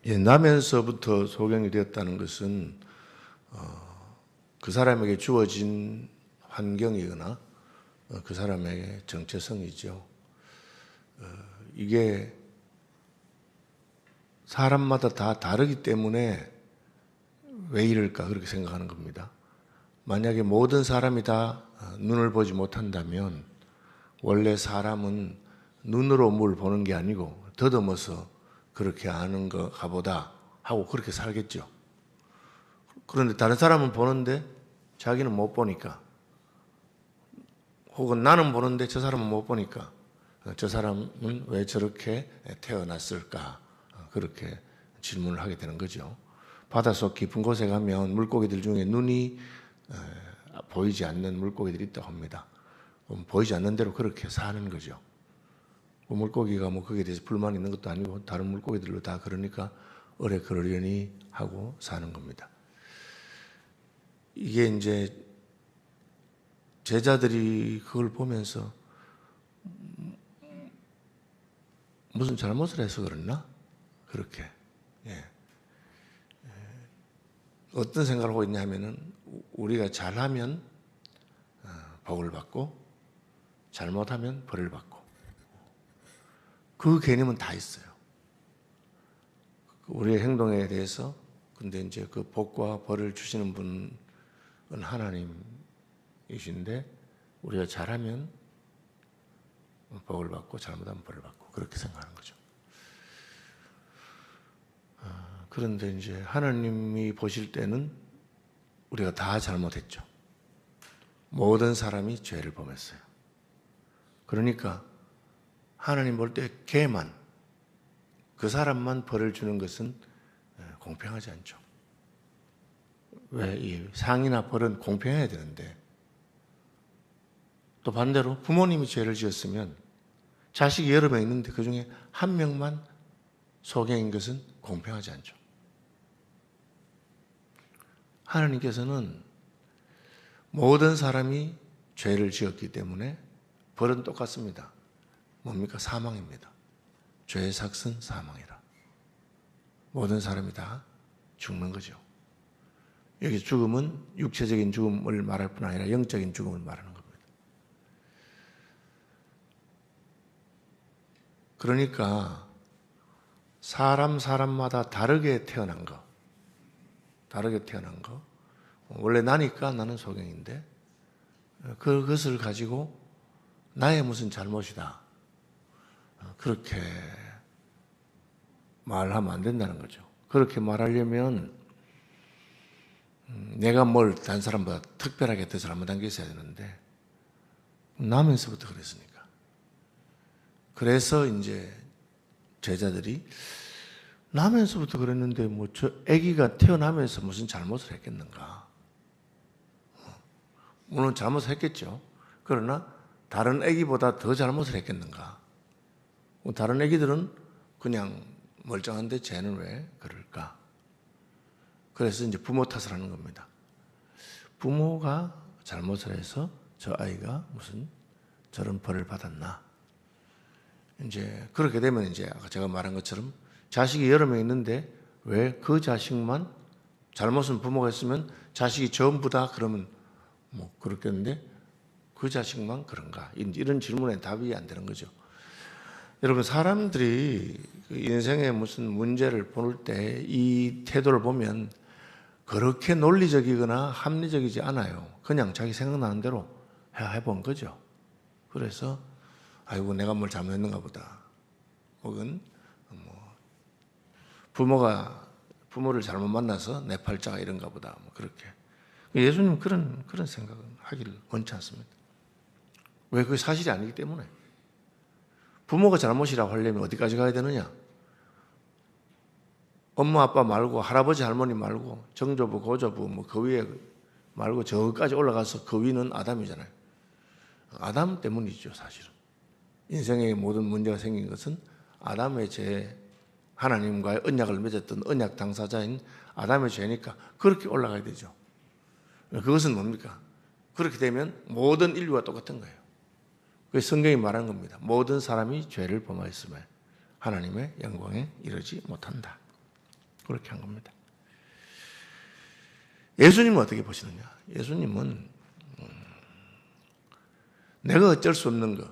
나면서부터 소경이 되었다는 것은 그 사람에게 주어진 환경이거나 그 사람에게 정체성이죠. 이게 사람마다 다 다르기 때문에 왜 이럴까 그렇게 생각하는 겁니다. 만약에 모든 사람이 다 눈을 보지 못한다면 원래 사람은 눈으로 뭘 보는 게 아니고 더듬어서 그렇게 아는 거가 보다 하고 그렇게 살겠죠. 그런데 다른 사람은 보는데 자기는 못 보니까, 혹은 나는 보는데 저 사람은 못 보니까 저 사람은 왜 저렇게 태어났을까 그렇게 질문을 하게 되는 거죠. 바닷속 깊은 곳에 가면 물고기들 중에 눈이 보이지 않는 물고기들이 있다고 합니다. 보이지 않는 대로 그렇게 사는 거죠. 물고기가 뭐 거기에 대해서 불만이 있는 것도 아니고 다른 물고기들로 다 그러니까 오래 그러려니 하고 사는 겁니다. 이게 이제 제자들이 그걸 보면서 무슨 잘못을 해서 그랬나? 그렇게. 어떤 생각을 하고 있냐 하면은 우리가 잘하면 복을 받고 잘못하면 벌을 받고 그 개념은 다 있어요. 우리의 행동에 대해서. 근데 이제 그 복과 벌을 주시는 분은 하나님이신데 우리가 잘하면 복을 받고 잘못하면 벌을 받고 그렇게 생각하는 거죠. 그런데 이제 하나님이 보실 때는 우리가 다 잘못했죠. 모든 사람이 죄를 범했어요. 그러니까 하나님 볼 때 걔만, 그 사람만 벌을 주는 것은 공평하지 않죠. 왜 이 상이나 벌은 공평해야 되는데, 또 반대로 부모님이 죄를 지었으면 자식이 여러 명 있는데 그 중에 한 명만 소경인 것은 공평하지 않죠. 하나님께서는 모든 사람이 죄를 지었기 때문에 벌은 똑같습니다. 뭡니까? 사망입니다. 죄의 삭은 사망이라. 모든 사람이 다 죽는 거죠. 여기 죽음은 육체적인 죽음을 말할 뿐 아니라 영적인 죽음을 말하는 겁니다. 그러니까 사람마다 다르게 태어난 거, 원래 나니까 나는 소경인데 그것을 가지고 나의 무슨 잘못이다 그렇게 말하면 안 된다는 거죠. 그렇게 말하려면 내가 뭘 다른 사람보다 특별하게 더 잘못한 게 있어야 되는데 나면서부터 그랬으니까. 그래서 이제 제자들이 나면서부터 그랬는데 뭐 저 아기가 태어나면서 무슨 잘못을 했겠는가? 물론 잘못을 했겠죠. 그러나 다른 아기보다 더 잘못을 했겠는가? 다른 아기들은 그냥 멀쩡한데 쟤는 왜 그럴까? 그래서 이제 부모 탓을 하는 겁니다. 부모가 잘못을 해서 저 아이가 무슨 저런 벌을 받았나? 이제 그렇게 되면 이제 아까 제가 말한 것처럼 자식이 여러 명 있는데 왜 그 자식만, 잘못은 부모가 했으면 자식이 전부 다 그러면 뭐 그렇겠는데 그 자식만 그런가? 이런 질문에 답이 안 되는 거죠. 여러분, 사람들이 인생의 무슨 문제를 볼 때 이 태도를 보면 그렇게 논리적이거나 합리적이지 않아요. 그냥 자기 생각나는 대로 해본 거죠. 그래서 아이고 내가 뭘 잘못했는가 보다. 혹은 부모를 잘못 만나서 내 팔자가 이런가 보다. 뭐 그렇게. 예수님 그런 생각은 하기를 원치 않습니다. 왜? 그게 사실이 아니기 때문에. 부모가 잘못이라고 하려면 어디까지 가야 되느냐? 엄마 아빠 말고 할아버지 할머니 말고 정조부 고조부 뭐 그 위에 말고 저기까지 올라가서 그 위는 아담이잖아요. 아담 때문이죠, 사실은. 인생의 모든 문제가 생긴 것은 아담의 죄, 하나님과의 언약을 맺었던 언약 당사자인 아담의 죄니까 그렇게 올라가야 되죠. 그것은 뭡니까? 그렇게 되면 모든 인류가 똑같은 거예요. 그래서 성경이 말하는 겁니다. 모든 사람이 죄를 범하였음에 하나님의 영광에 이르지 못한다. 그렇게 한 겁니다. 예수님은 어떻게 보시느냐? 예수님은 내가 어쩔 수 없는 것,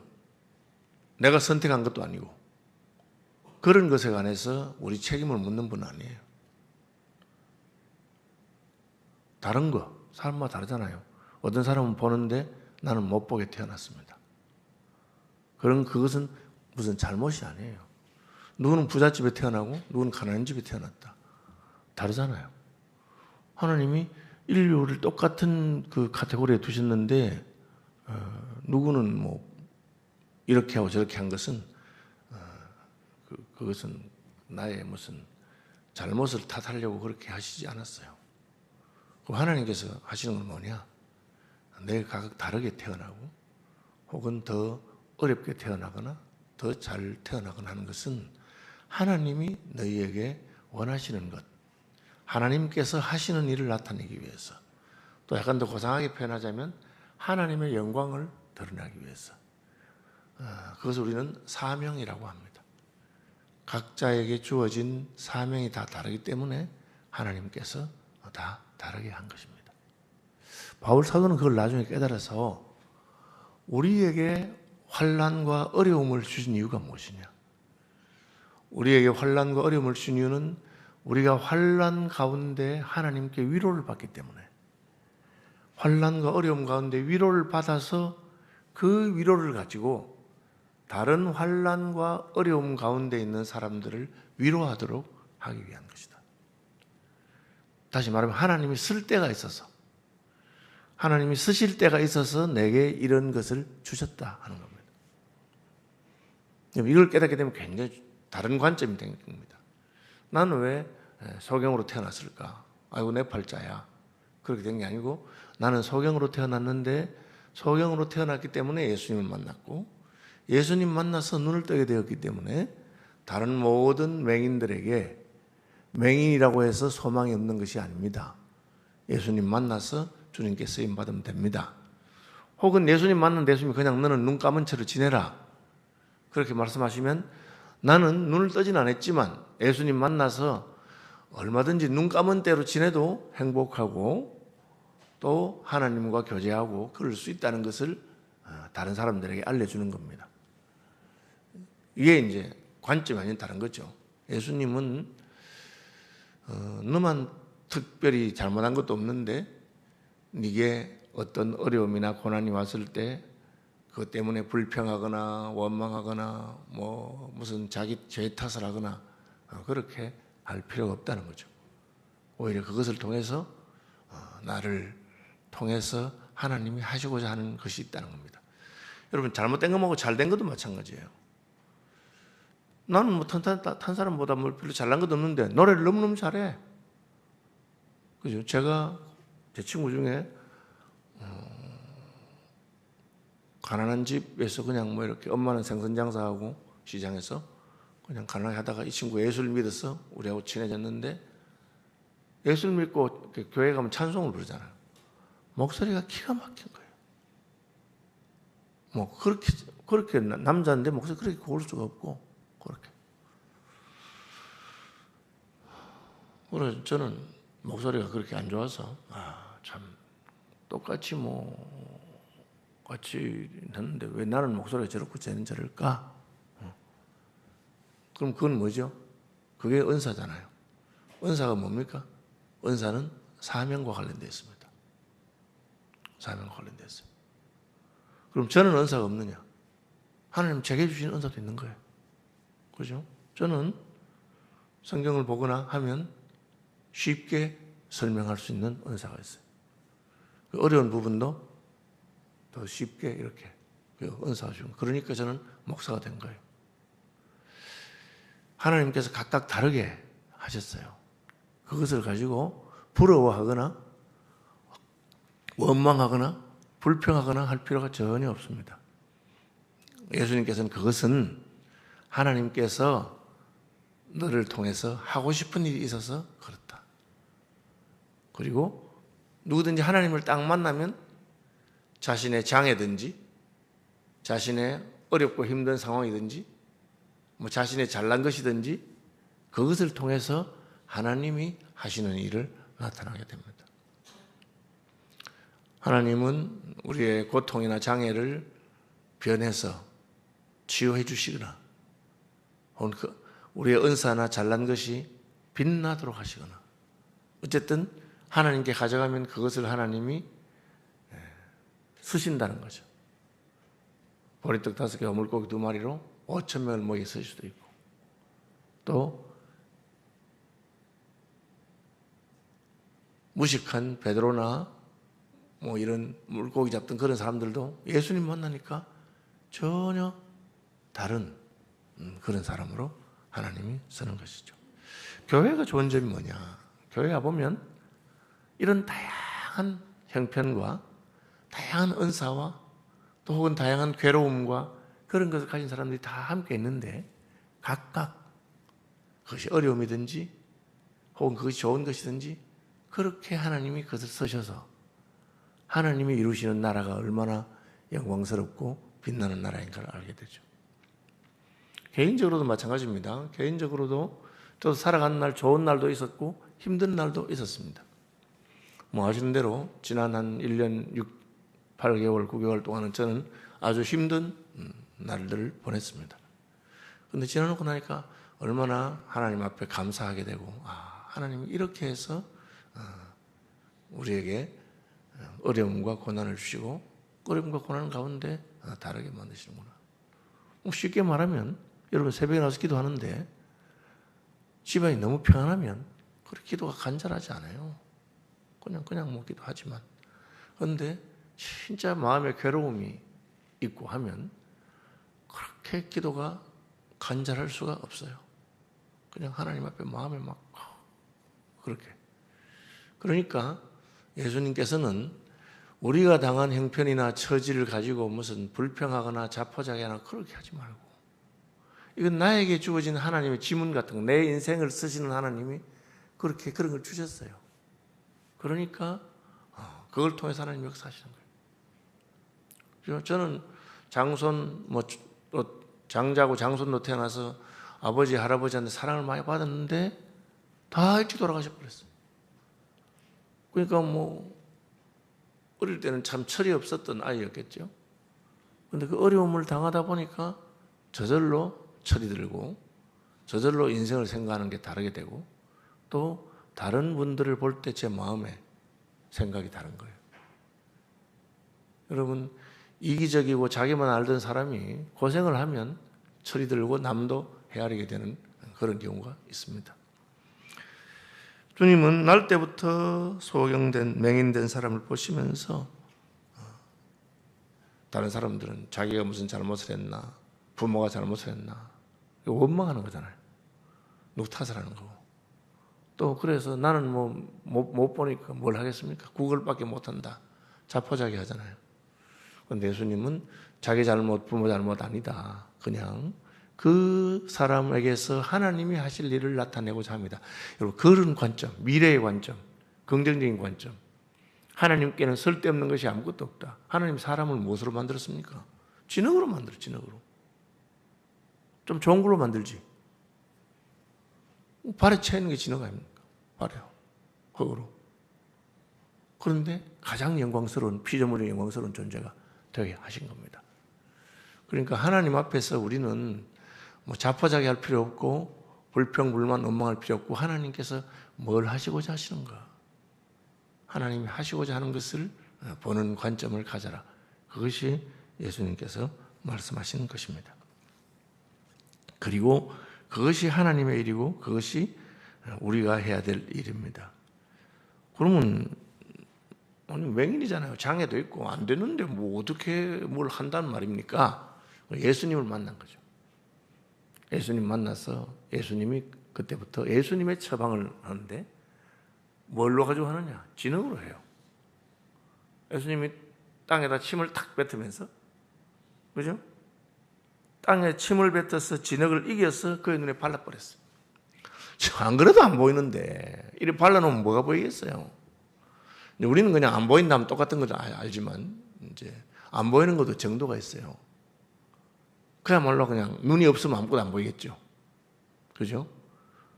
내가 선택한 것도 아니고 그런 것에 관해서 우리 책임을 묻는 분은 아니에요. 다른 거, 사람마다 다르잖아요. 어떤 사람은 보는데 나는 못 보게 태어났습니다. 그것은 무슨 잘못이 아니에요. 누구는 부잣집에 태어나고 누구는 가난한 집에 태어났다. 다르잖아요. 하나님이 인류를 똑같은 그 카테고리에 두셨는데 누구는 뭐 이렇게 하고 저렇게 한 것은 그것은 나의 무슨 잘못을 탓하려고 그렇게 하시지 않았어요. 그럼 하나님께서 하시는 건 뭐냐? 내가 각각 다르게 태어나고 혹은 더 어렵게 태어나거나 더 잘 태어나거나 하는 것은 하나님이 너희에게 원하시는 것, 하나님께서 하시는 일을 나타내기 위해서, 또 약간 더 고상하게 표현하자면 하나님의 영광을 드러나기 위해서, 그것을 우리는 사명이라고 합니다. 각자에게 주어진 사명이 다 다르기 때문에 하나님께서 다 다르게 한 것입니다. 바울 사도는 그걸 나중에 깨달아서 우리에게 환난과 어려움을 주신 이유가 무엇이냐? 우리에게 환난과 어려움을 주신 이유는 우리가 환난 가운데 하나님께 위로를 받기 때문에, 환난과 어려움 가운데 위로를 받아서 그 위로를 가지고 다른 환난과 어려움 가운데 있는 사람들을 위로하도록 하기 위한 것이다. 다시 말하면 하나님이 쓸 때가 있어서, 하나님이 쓰실 때가 있어서 내게 이런 것을 주셨다 하는 겁니다. 이걸 깨닫게 되면 굉장히 다른 관점이 되는 겁니다. 나는 왜 소경으로 태어났을까? 아이고 내 팔자야. 그렇게 된 게 아니고 나는 소경으로 태어났는데 소경으로 태어났기 때문에 예수님을 만났고 예수님 만나서 눈을 뜨게 되었기 때문에 다른 모든 맹인들에게 맹인이라고 해서 소망이 없는 것이 아닙니다. 예수님 만나서 주님께 쓰임 받으면 됩니다. 혹은 예수님 만난 예수님이 그냥 너는 눈 감은 채로 지내라 그렇게 말씀하시면 나는 눈을 뜨진 않았지만 예수님 만나서 얼마든지 눈 감은 대로 지내도 행복하고 또 하나님과 교제하고 그럴 수 있다는 것을 다른 사람들에게 알려주는 겁니다. 이게 이제 관점이 아닌 다른 거죠. 예수님은 너만 특별히 잘못한 것도 없는데 네게 어떤 어려움이나 고난이 왔을 때 그것 때문에 불평하거나 원망하거나 뭐 무슨 자기 죄 탓을 하거나 그렇게 할 필요가 없다는 거죠. 오히려 그것을 통해서 나를 통해서 하나님이 하시고자 하는 것이 있다는 겁니다. 여러분 잘못된 것하고 잘된 것도 마찬가지예요. 나는 뭐 탄 사람보다 뭐 별로 잘난 것도 없는데 노래를 너무너무 잘해. 그죠? 제가 제 친구 중에 가난한 집에서 그냥 뭐 이렇게 엄마는 생선 장사하고 시장에서 그냥 가난하게 하다가 이 친구 예수를 믿어서 우리하고 친해졌는데 예수를 믿고 교회 가면 찬송을 부르잖아요. 목소리가 기가 막힌 거예요. 뭐 그렇게 남자인데 목소리 그렇게 고울 수가 없고 그렇게. 그래서 저는 목소리가 그렇게 안 좋아서 참 똑같이 뭐 같이 했는데 왜 나는 목소리가 저렇고 쟤는 저럴까? 그럼 그건 뭐죠? 그게 은사잖아요. 은사가 뭡니까? 은사는 사명과 관련되어 있습니다. 사명과 관련되어 있습니다. 그럼 저는 은사가 없느냐? 하나님 제게 주신 은사도 있는 거예요. 그죠? 저는 성경을 보거나 하면 쉽게 설명할 수 있는 은사가 있어요. 어려운 부분도 더 쉽게 이렇게 은사가 주는 거예요. 그러니까 저는 목사가 된 거예요. 하나님께서 각각 다르게 하셨어요. 그것을 가지고 부러워하거나 원망하거나 불평하거나 할 필요가 전혀 없습니다. 예수님께서는 그것은 하나님께서 너를 통해서 하고 싶은 일이 있어서 그렇다. 그리고 누구든지 하나님을 딱 만나면 자신의 장애든지 자신의 어렵고 힘든 상황이든지 뭐 자신의 잘난 것이든지 그것을 통해서 하나님이 하시는 일을 나타나게 됩니다. 하나님은 우리의 고통이나 장애를 변해서 치유해 주시거나 우리의 은사나 잘난 것이 빛나도록 하시거나 어쨌든 하나님께 가져가면 그것을 하나님이 쓰신다는 거죠. 보리떡 5개와 물고기 2마리로 5,000명을 먹여 쓸 수도 있고 또 무식한 베드로나 뭐 이런 물고기 잡던 그런 사람들도 예수님 만나니까 전혀 다른 그런 사람으로 하나님이 쓰는 것이죠. 교회가 좋은 점이 뭐냐? 교회에 와보면 이런 다양한 형편과 다양한 은사와 또 혹은 다양한 괴로움과 그런 것을 가진 사람들이 다 함께 있는데 각각 그것이 어려움이든지 혹은 그것이 좋은 것이든지 그렇게 하나님이 그것을 쓰셔서 하나님이 이루시는 나라가 얼마나 영광스럽고 빛나는 나라인가를 알게 되죠. 개인적으로도 마찬가지입니다. 개인적으로도 저도 살아가는 날 좋은 날도 있었고 힘든 날도 있었습니다. 뭐 아시는 대로 지난 한 1년 8개월, 9개월 동안은 저는 아주 힘든 날들을 보냈습니다. 그런데 지나놓고 나니까 얼마나 하나님 앞에 감사하게 되고 하나님이 이렇게 해서 우리에게 어려움과 고난을 주시고 어려움과 고난 가운데 다르게 만드시는구나. 쉽게 말하면 여러분 새벽에 나와서 기도하는데 집안이 너무 평안하면 그렇게 기도가 간절하지 않아요. 그냥 뭐 기도하지만 그런데 진짜 마음에 괴로움이 있고 하면 그렇게 기도가 간절할 수가 없어요. 그냥 하나님 앞에 마음에 막 그렇게. 그러니까 예수님께서는 우리가 당한 형편이나 처지를 가지고 무슨 불평하거나 자포자기하거나 그렇게 하지 말고 이건 나에게 주어진 하나님의 지문 같은 거, 내 인생을 쓰시는 하나님이 그렇게 그런 걸 주셨어요. 그러니까 그걸 통해서 하나님 역사하시는 거예요. 저는 장손, 장자고 장손도 태어나서 아버지, 할아버지한테 사랑을 많이 받았는데 다 일찍 돌아가셔 버렸어요. 그러니까 어릴 때는 참 철이 없었던 아이였겠죠. 그런데 그 어려움을 당하다 보니까 저절로 철이 들고 저절로 인생을 생각하는 게 다르게 되고 또 다른 분들을 볼 때 제 마음에 생각이 다른 거예요. 여러분 이기적이고 자기만 알던 사람이 고생을 하면 철이 들고 남도 헤아리게 되는 그런 경우가 있습니다. 주님은 날 때부터 소경된 맹인된 사람을 보시면서 다른 사람들은 자기가 무슨 잘못을 했나 부모가 잘못을 했나 원망하는 거잖아요. 누구 탓을 하는 거고 또 그래서 나는 못 보니까 뭘 하겠습니까? 구걸밖에 못한다 자포자기 하잖아요. 그런데 예수님은 자기 잘못 부모 잘못 아니다. 그냥 그 사람에게서 하나님이 하실 일을 나타내고자 합니다. 여러분 그런 관점, 미래의 관점, 긍정적인 관점. 하나님께는 쓸데없는 것이 아무것도 없다. 하나님 사람을 무엇으로 만들었습니까? 진흙으로 만들어, 진흙으로. 좀 좋은 걸로 만들지. 발에 채이는 게 진흙 아닙니까? 발에요. 흙으로. 그런데 가장 영광스러운, 피조물의 영광스러운 존재가 되게 하신 겁니다. 그러니까 하나님 앞에서 우리는 자포자기할 필요 없고 불평불만 원망할 필요 없고 하나님께서 뭘 하시고자 하시는가 하나님이 하시고자 하는 것을 보는 관점을 가져라. 그것이 예수님께서 말씀하시는 것입니다. 그리고 그것이 하나님의 일이고 그것이 우리가 해야 될 일입니다. 그러면 맹인이잖아요. 장애도 있고 안 되는데 어떻게 뭘 한다는 말입니까? 예수님을 만난 거죠. 예수님 만나서 예수님이 그때부터 예수님의 처방을 하는데 뭘로 가지고 하느냐? 진흙으로 해요. 예수님이 땅에다 침을 탁 뱉으면서 그죠? 땅에 침을 뱉어서 진흙을 이겨서 그의 눈에 발라버렸어요. 안 그래도 안 보이는데 이렇게 발라놓으면 뭐가 보이겠어요? 우리는 그냥 안 보인다면 똑같은 걸 알지만 이제 안 보이는 것도 정도가 있어요. 그야말로 그냥 눈이 없으면 아무것도 안 보이겠죠. 그죠?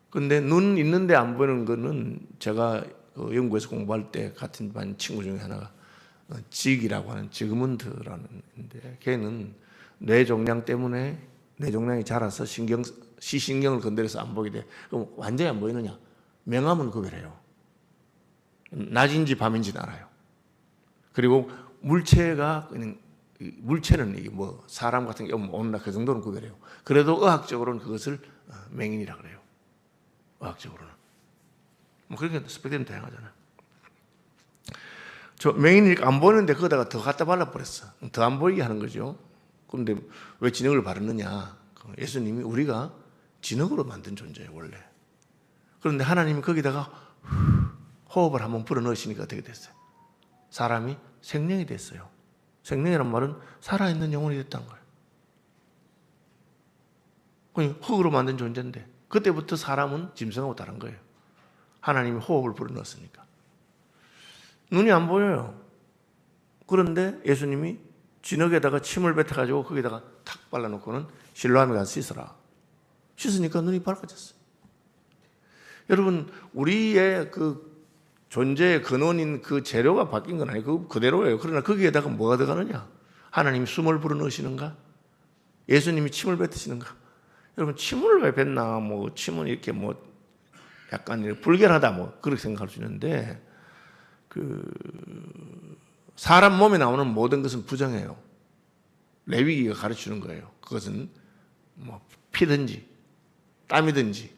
근데 눈 있는데 안 보이는 거는 제가 그 영국에서 공부할 때 같은 반 친구 중에 하나가 직이라고 하는 지그문드라는 인데 걔는 뇌종양 때문에 뇌종양이 자라서 시신경을 건드려서 안 보게 돼. 그럼 완전히 안 보이느냐? 명암은 구별해요. 낮인지 밤인지는 알아요. 그리고 물체는 이게 뭐 사람 같은 게 온나 그 정도는 구별해요. 그래도 의학적으로는 그것을 맹인이라 그래요. 의학적으로는. 뭐 그렇게 스펙트럼 다양하잖아요. 저 맹인이니까 안 보이는데 거기다가 더 갖다 발라버렸어. 더 안 보이게 하는 거죠. 그런데 왜 진흙을 바르느냐? 예수님이 우리가 진흙으로 만든 존재예요, 원래. 그런데 하나님이 거기다가 호흡을 한번 불어넣으시니까 어떻게 됐어요? 사람이 생명이 됐어요. 생명이란 말은 살아있는 영혼이 됐다는 거예요. 흙으로 만든 존재인데 그때부터 사람은 짐승하고 다른 거예요. 하나님이 호흡을 불어넣었으니까. 눈이 안 보여요. 그런데 예수님이 진흙에다가 침을 뱉어가지고 거기다가 탁 발라놓고는 실로암에 가서 씻어라. 씻으니까 눈이 밝아졌어요. 여러분, 우리의 그 존재의 근원인 그 재료가 바뀐 건 아니고 그대로예요. 그러나 거기에다가 뭐가 들어가느냐? 하나님이 숨을 불어넣으시는가? 예수님이 침을 뱉으시는가? 여러분, 침을 왜 뱉나? 뭐 침은 이렇게 뭐 약간 불결하다 뭐 그렇게 생각할 수 있는데 그 사람 몸에 나오는 모든 것은 부정해요. 레위기가 가르치는 거예요. 그것은 뭐 피든지 땀이든지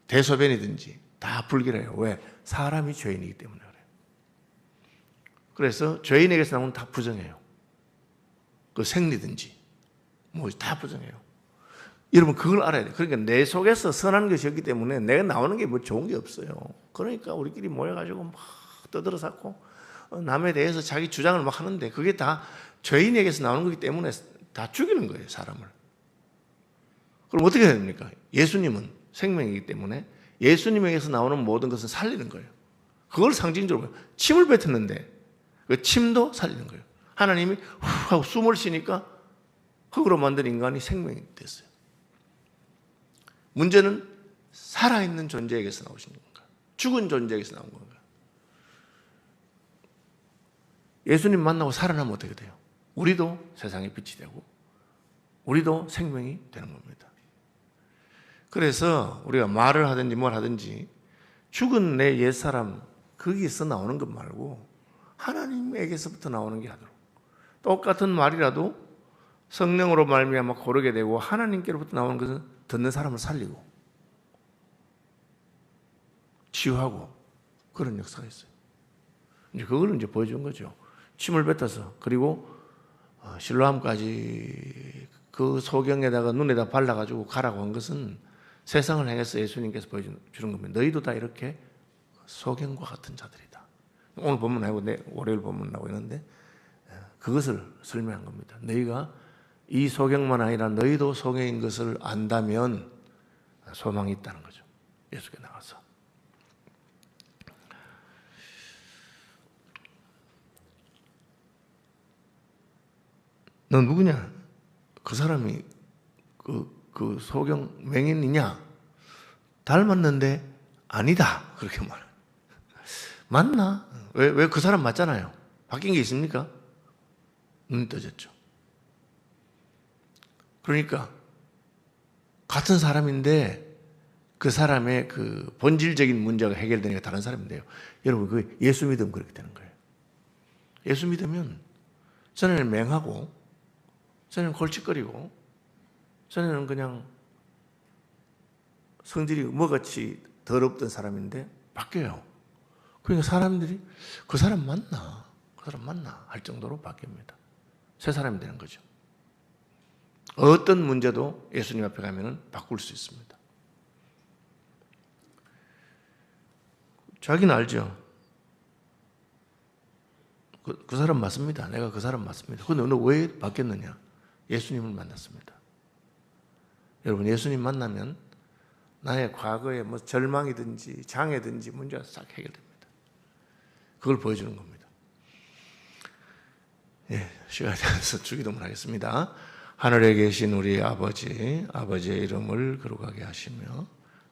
대소변이든지 다 불결해요. 왜? 사람이 죄인이기 때문에 그래요. 그래서 죄인에게서 나오는 다 부정해요. 그 생리든지 뭐 다 부정해요. 여러분 그걸 알아야 돼요. 그러니까 내 속에서 선한 것이 없기 때문에 내가 나오는 게 뭐 좋은 게 없어요. 그러니까 우리끼리 모여가지고 막 떠들어 쌓고 남에 대해서 자기 주장을 막 하는데 그게 다 죄인에게서 나오는 거기 때문에 다 죽이는 거예요, 사람을. 그럼 어떻게 해야 됩니까? 예수님은 생명이기 때문에 예수님에게서 나오는 모든 것은 살리는 거예요. 그걸 상징적으로 침을 뱉었는데 그 침도 살리는 거예요. 하나님이 후 하고 숨을 쉬니까 흙으로 만든 인간이 생명이 됐어요. 문제는 살아있는 존재에게서 나오신 건가? 죽은 존재에게서 나온 건가? 예수님 만나고 살아나면 어떻게 돼요? 우리도 세상의 빛이 되고 우리도 생명이 되는 겁니다. 그래서 우리가 말을 하든지 뭘 하든지 죽은 내 옛사람 거기서 나오는 것 말고 하나님에게서부터 나오는 게 하도록 똑같은 말이라도 성령으로 말미암아 고르게 되고 하나님께로부터 나오는 것은 듣는 사람을 살리고 치유하고 그런 역사가 있어요. 이제 그걸 이제 보여준 거죠. 침을 뱉어서 그리고 실로암까지 그 소경에다가 눈에다 발라가지고 가라고 한 것은 세상을 향해서 예수님께서 보여주는 겁니다. 너희도 다 이렇게 소경과 같은 자들이다. 오늘 본문 하고 월요일 본문 나오고 있는데 그것을 설명한 겁니다. 너희가 이 소경만 아니라 너희도 소경인 것을 안다면 소망이 있다는 거죠. 예수께 나가서. 너 누구냐? 그 사람이 그 소경 맹인이냐? 닮았는데 아니다. 그렇게 말해. 맞나? 왜 그 사람 맞잖아요. 바뀐 게 있습니까? 눈이 떠졌죠. 그러니까 같은 사람인데 그 사람의 그 본질적인 문제가 해결되니까 다른 사람인데요. 여러분 그 예수 믿으면 그렇게 되는 거예요. 예수 믿으면 전에는 맹하고 전에는 골칫거리고 전에는 그냥 성질이 뭐같이 더럽던 사람인데 바뀌어요. 그러니까 사람들이 그 사람 맞나? 그 사람 맞나? 할 정도로 바뀝니다. 새 사람이 되는 거죠. 어떤 문제도 예수님 앞에 가면은 바꿀 수 있습니다. 자기는 알죠. 그 사람 맞습니다. 내가 그 사람 맞습니다. 그런데 너 왜 바뀌었느냐? 예수님을 만났습니다. 여러분 예수님 만나면 나의 과거에 뭐 절망이든지 장애든지 문제가 싹 해결됩니다. 그걸 보여주는 겁니다. 예, 시간이 되어서 주기도문 하겠습니다. 하늘에 계신 우리 아버지, 아버지의 이름을 거룩하게 하시며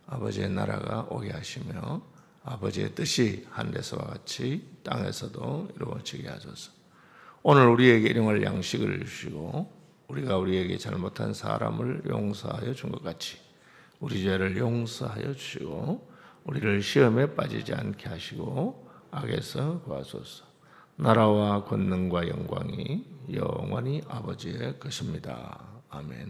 아버지의 나라가 오게 하시며 아버지의 뜻이 하늘에서와 같이 땅에서도 이루어지게 하소서. 오늘 우리에게 일용할 양식을 주시고 우리가 우리에게 잘못한 사람을 용서하여 준 것 같이 우리 죄를 용서하여 주시고 우리를 시험에 빠지지 않게 하시고 악에서 구하소서. 나라와 권능과 영광이 영원히 아버지의 것입니다. 아멘.